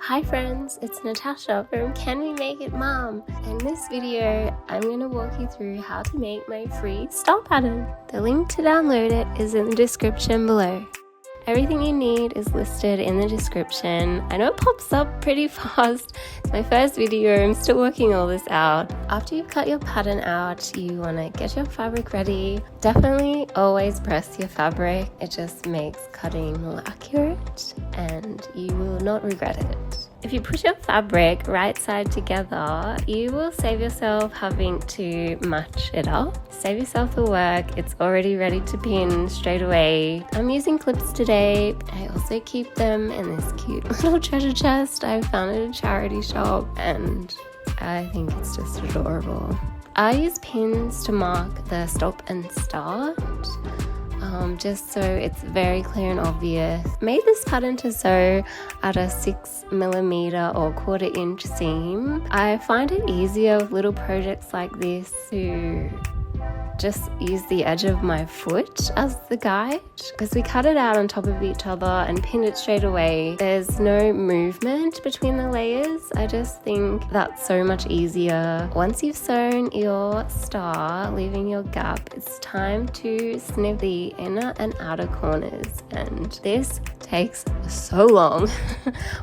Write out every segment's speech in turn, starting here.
Hi friends, it's Natasha from Can We Make It Mom? In this video, I'm going to walk you through how to make my free star pattern. The link to download it is in the description below. Everything you need is listed in the description. I know it pops up pretty fast. It's my first video, I'm still working all this out. After you've cut your pattern out, you want to get your fabric ready. Definitely always press your fabric. It just makes cutting more accurate and you will not regret it. If you put your fabric right side together, you will save yourself having to match it up. Save yourself the work, it's already ready to pin straight away. I'm using clips today. I also keep them in this cute little treasure chest I found at a charity shop and I think it's just adorable. I use pins to mark the stop and start. Just so it's very clear and obvious. Made this pattern to sew at a 6mm or 1/4 inch seam. I find it easier with little projects like this to just use the edge of my foot as the guide because we cut it out on top of each other and pinned it straight away. There's no movement between the layers. I just think that's so much easier. Once you've sewn your star, leaving your gap, it's time to snip the inner and outer corners, and this takes so long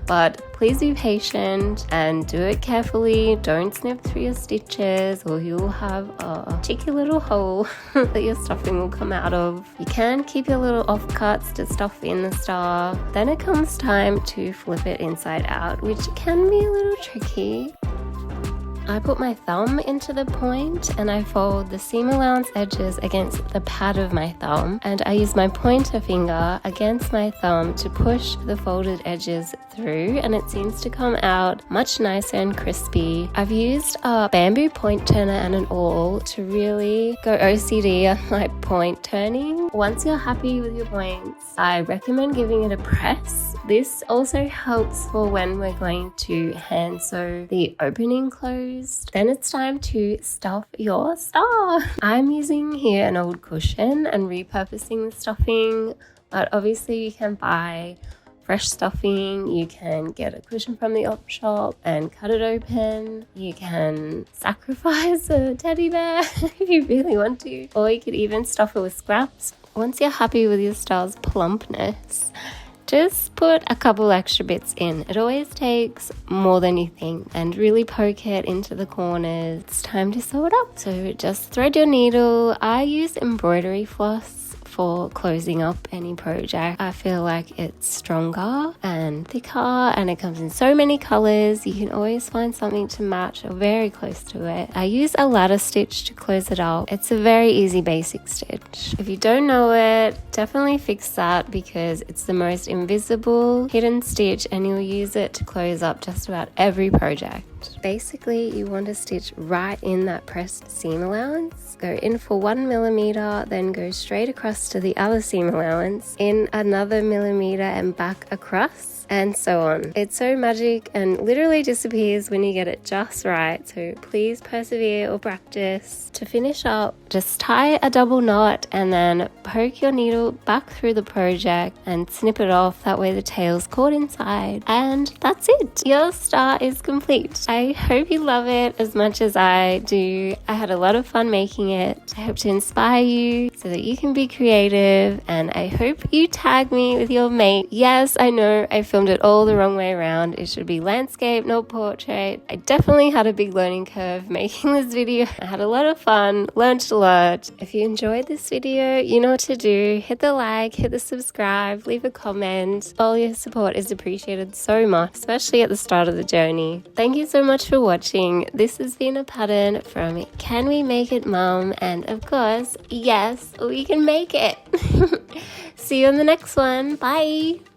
but please be patient and do it carefully. Don't snip through your stitches or you'll have a cheeky little hole that your stuffing will come out of. You can keep your little offcuts to stuff in the star. Then it comes time to flip it inside out, which can be a little tricky. I put my thumb into the point and I fold the seam allowance edges against the pad of my thumb, and I use my pointer finger against my thumb to push the folded edges through, and it seems to come out much nicer and crispy. I've used a bamboo point turner and an awl to really go OCD on my point turning. Once you're happy with your points, I recommend giving it a press. This also helps for when we're going to hand sew the opening closed. Then it's time to stuff your star. I'm using here an old cushion and repurposing the stuffing, but obviously you can buy fresh stuffing. You can get a cushion from the op shop and cut it open. You can sacrifice a teddy bear if you really want to, or you could even stuff it with scraps. Once you're happy with your star's plumpness, just put a couple extra bits in. It always takes more than you think, and really poke it into the corners. It's time to sew it up. So just thread your needle. I use embroidery floss for closing up any project. I feel like it's stronger and thicker and it comes in so many colors. You can always find something to match or very close to it. I use a ladder stitch to close it up. It's a very easy basic stitch. If you don't know it, definitely fix that because it's the most invisible hidden stitch and you'll use it to close up just about every project. Basically, you want to stitch right in that pressed seam allowance. Go in for 1mm, then go straight across to the other seam allowance, in another millimeter and back across, and so on. It's so magic and literally disappears when you get it just right, so please persevere or practice. To finish up, just tie a double knot and then poke your needle back through the project and snip it off. That way the tail's caught inside, and that's it. Your star is complete. I hope you love it as much as I do. I had a lot of fun making it. I hope to inspire you so that you can be creative, and I hope you tag me with your mate. Yes, I know I filmed it all the wrong way around. It should be landscape, not portrait. I definitely had a big learning curve making this video. I had a lot of fun, learned a lot. If you enjoyed this video, you know what to do. Hit the like, hit the subscribe, leave a comment. All your support is appreciated so much, especially at the start of the journey. Thank you so much for watching. This has been a pattern from Can We Make It Mom, and of course, yes, we can make it. See you in the next one. Bye.